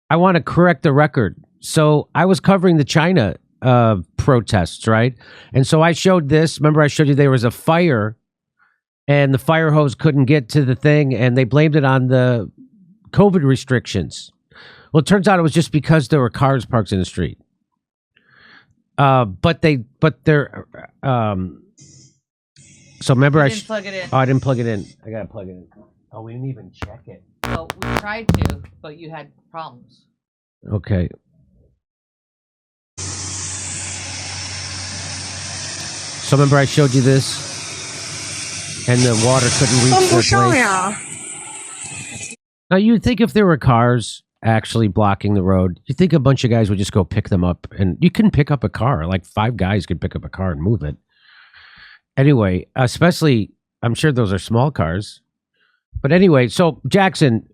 I want to correct the record. So I was covering the China protests, right? And so I showed this. Remember, I showed you there was a fire, and the fire hose couldn't get to the thing, and they blamed it on the COVID restrictions. Well, it turns out it was just because there were cars parked in the street. But they're. So remember, I didn't plug it in. Oh, I didn't plug it in. I gotta plug it in. Oh, we didn't even check it. Well, we tried to, but you had problems. Okay. So remember, I showed you this, and the water couldn't reach their place. Now you'd think if there were cars actually blocking the road, you'd think a bunch of guys would just go pick them up, and you couldn't pick up a car. Like 5 guys could pick up a car and move it. Anyway, especially, I'm sure those are small cars. But anyway, so Jackson,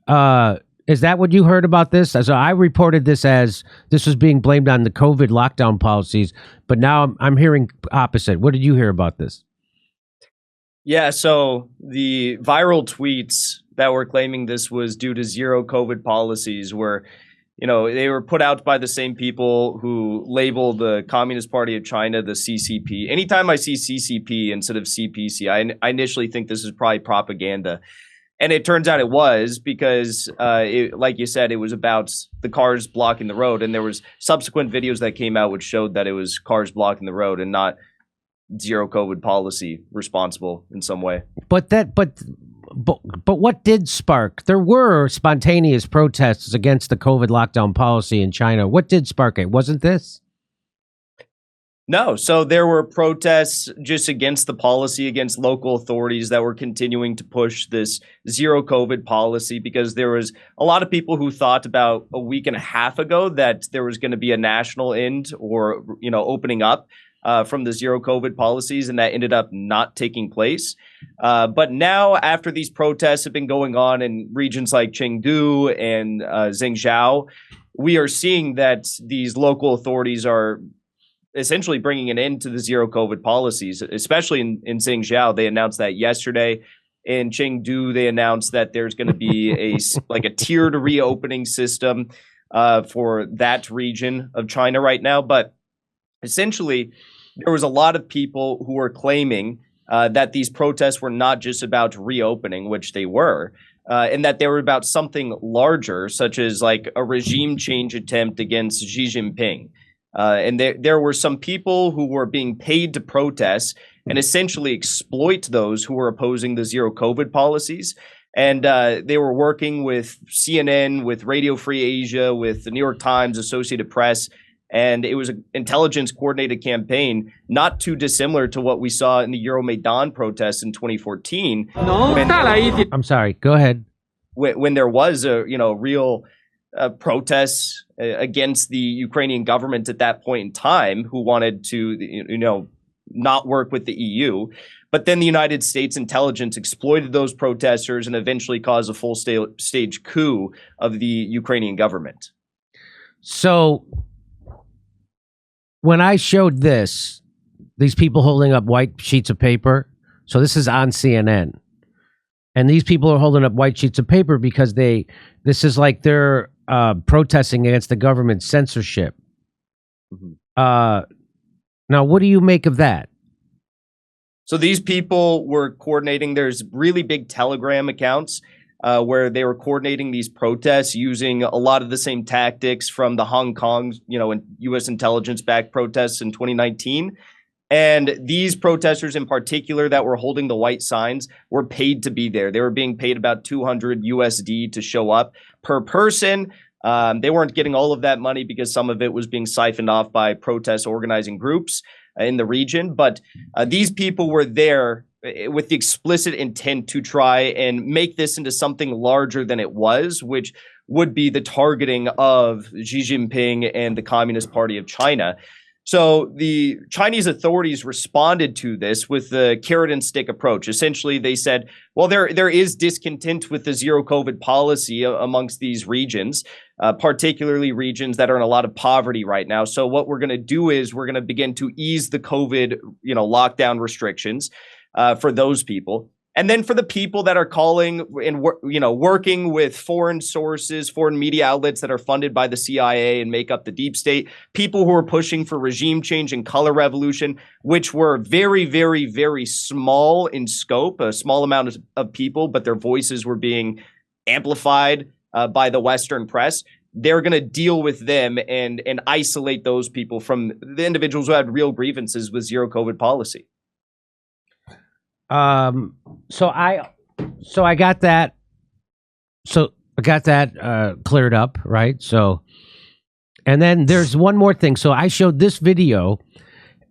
is that what you heard about this? As I reported this as this was being blamed on the COVID lockdown policies, but now I'm hearing opposite. What did you hear about this? Yeah, so the viral tweets that were claiming this was due to zero COVID policies were, they were put out by the same people who label the Communist Party of China the CCP. Anytime I see CCP instead of CPC, I initially think this is probably propaganda. And it turns out it was because, like you said, it was about the cars blocking the road. And there was subsequent videos that came out which showed that it was cars blocking the road and not zero COVID policy responsible in some way. But what did spark? There were spontaneous protests against the COVID lockdown policy in China. What did spark it? Wasn't this? No. So there were protests just against the policy, against local authorities that were continuing to push this zero COVID policy, because there was a lot of people who thought about a week and a half ago that there was going to be a national end or, opening up from the zero COVID policies, and that ended up not taking place. But now, after these protests have been going on in regions like Chengdu and Zhengzhou, we are seeing that these local authorities are essentially bringing an end to the zero COVID policies, especially in Zhengzhou. They announced that yesterday. In Chengdu, they announced that there's going to be a tiered reopening system for that region of China right now. But essentially, there was a lot of people who were claiming that these protests were not just about reopening, which they were, and that they were about something larger, such as like a regime change attempt against Xi Jinping. And there were some people who were being paid to protest and essentially exploit those who were opposing the zero COVID policies. And they were working with CNN, with Radio Free Asia, with the New York Times, Associated Press. And it was an intelligence coordinated campaign, not too dissimilar to what we saw in the Euromaidan protests in 2014. I'm sorry. Go ahead. When there was a real protests against the Ukrainian government at that point in time, who wanted to not work with the EU. But then the United States intelligence exploited those protesters and eventually caused a full stage coup of the Ukrainian government. So when I showed these people holding up white sheets of paper, so this is on CNN, and these people are holding up white sheets of paper because this is like they're protesting against the government censorship. Mm-hmm. Now, what do you make of that? So these people were coordinating. There's really big Telegram accounts where they were coordinating these protests using a lot of the same tactics from the Hong Kong, and U.S. intelligence-backed protests in 2019. And these protesters in particular that were holding the white signs were paid to be there. They were being paid about $200 USD to show up per person. They weren't getting all of that money because some of it was being siphoned off by protest organizing groups in the region. But these people were there with the explicit intent to try and make this into something larger than it was, which would be the targeting of Xi Jinping and the Communist Party of China. So the Chinese authorities responded to this with the carrot and stick approach. Essentially, they said, well, there is discontent with the zero COVID policy amongst these regions, particularly regions that are in a lot of poverty right now. So what we're going to do is we're going to begin to ease the COVID, lockdown restrictions for those people. And then for the people that are calling and working with foreign sources, foreign media outlets that are funded by the CIA and make up the deep state, people who are pushing for regime change and color revolution, which were very, very, very small in scope, a small amount of people, but their voices were being amplified by the Western press. They're going to deal with them and isolate those people from the individuals who had real grievances with zero COVID policy. So I got that. So I got that cleared up, right? So, and then there's one more thing. So I showed this video,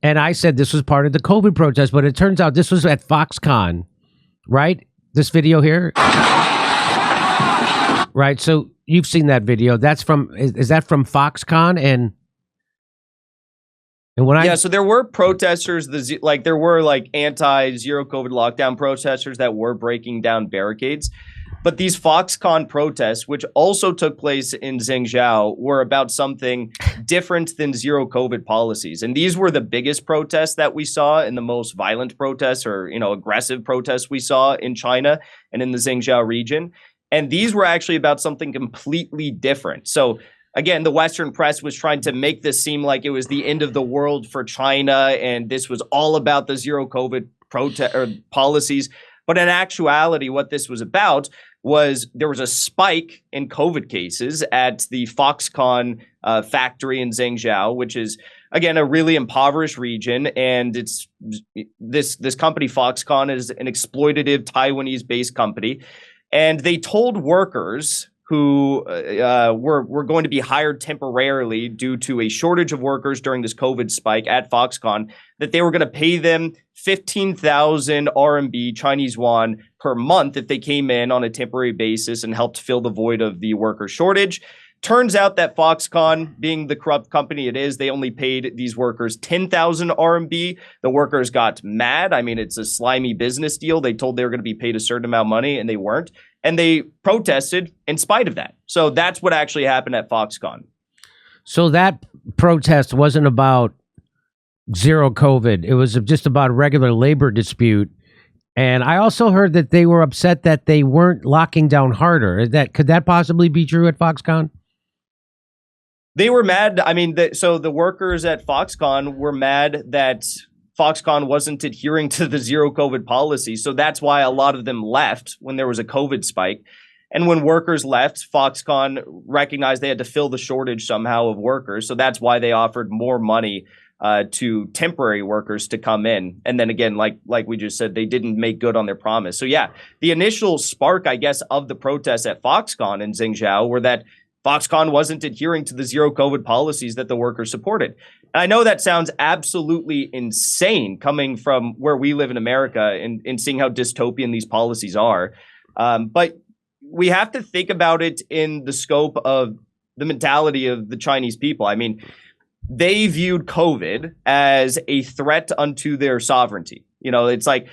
and I said this was part of the COVID protest, but it turns out this was at Foxconn, right? This video here, right? So you've seen that video. That's from is that from Foxconn and when so there were protesters, there were anti-zero COVID lockdown protesters that were breaking down barricades. But these Foxconn protests, which also took place in Zhengzhou, were about something different than zero COVID policies. And these were the biggest protests that we saw and the most violent protests or, aggressive protests we saw in China and in the Zhengzhou region. And these were actually about something completely different. So again, the Western press was trying to make this seem like it was the end of the world for China, and this was all about the zero COVID policies. But in actuality, what this was about was there was a spike in COVID cases at the Foxconn factory in Zhengzhou, which is, again, a really impoverished region. And it's this company, Foxconn, is an exploitative Taiwanese-based company. And they told workers who were going to be hired temporarily due to a shortage of workers during this COVID spike at Foxconn, that they were going to pay them 15,000 RMB, Chinese yuan, per month if they came in on a temporary basis and helped fill the void of the worker shortage. Turns out that Foxconn, being the corrupt company it is, they only paid these workers 10,000 RMB. The workers got mad. I mean, it's a slimy business deal. They told they were going to be paid a certain amount of money, and they weren't. And they protested in spite of that. So that's what actually happened at Foxconn. So that protest wasn't about zero COVID. It was just about a regular labor dispute. And I also heard that they were upset that they weren't locking down harder. Could that possibly be true at Foxconn? They were mad. I mean, so the workers at Foxconn were mad that Foxconn wasn't adhering to the zero COVID policy. So that's why a lot of them left when there was a COVID spike. And when workers left, Foxconn recognized they had to fill the shortage somehow of workers. So that's why they offered more money to temporary workers to come in. And then again, like we just said, they didn't make good on their promise. So yeah, the initial spark, I guess, of the protests at Foxconn in Zhengzhou were that Foxconn wasn't adhering to the zero COVID policies that the workers supported. And I know that sounds absolutely insane coming from where we live in America and seeing how dystopian these policies are. But we have to think about it in the scope of the mentality of the Chinese people. I mean, they viewed COVID as a threat unto their sovereignty. It's like,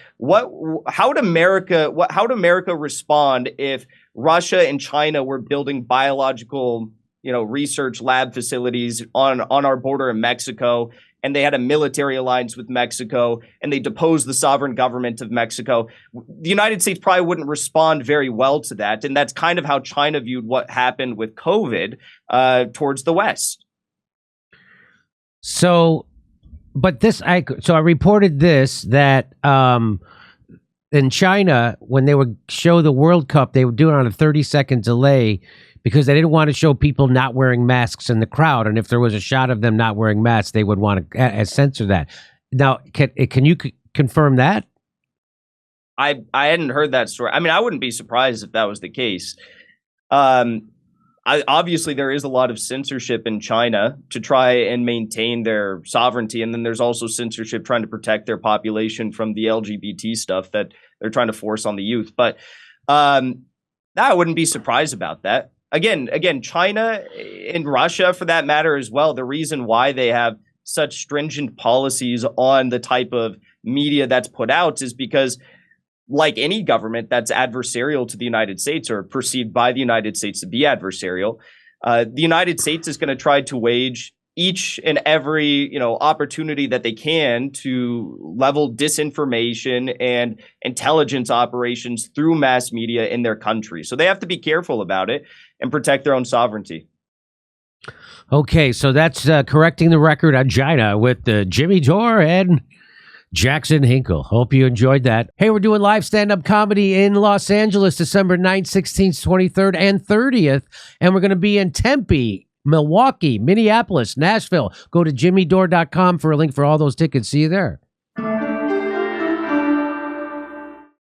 how would America respond if Russia and China were building biological, research lab facilities on our border in Mexico, and they had a military alliance with Mexico, and they deposed the sovereign government of Mexico? The United States probably wouldn't respond very well to that. And that's kind of how China viewed what happened with COVID towards the West. So, but I reported this, that in China, when they would show the World Cup, they would do it on a 30-second delay because they didn't want to show people not wearing masks in the crowd. And if there was a shot of them not wearing masks, they would want to censor that. Now, can you confirm that? I hadn't heard that story. I mean, I wouldn't be surprised if that was the case. Obviously, there is a lot of censorship in China to try and maintain their sovereignty. And then there's also censorship trying to protect their population from the LGBT stuff that they're trying to force on the youth. But I wouldn't be surprised about that. Again, China and Russia, for that matter as well, the reason why they have such stringent policies on the type of media that's put out is because, like any government that's adversarial to the United States or perceived by the United States to be adversarial, the United States is going to try to wage each and every opportunity that they can to level disinformation and intelligence operations through mass media in their country. So they have to be careful about it and protect their own sovereignty. Okay, so that's correcting the record on China with Jimmy Dore and Jackson Hinkle. Hope you enjoyed that. Hey, we're doing live stand-up comedy in Los Angeles, December 9th, 16th, 23rd, and 30th. And we're going to be in Tempe, Milwaukee, Minneapolis, Nashville. Go to jimmydore.com for a link for all those tickets. See you there.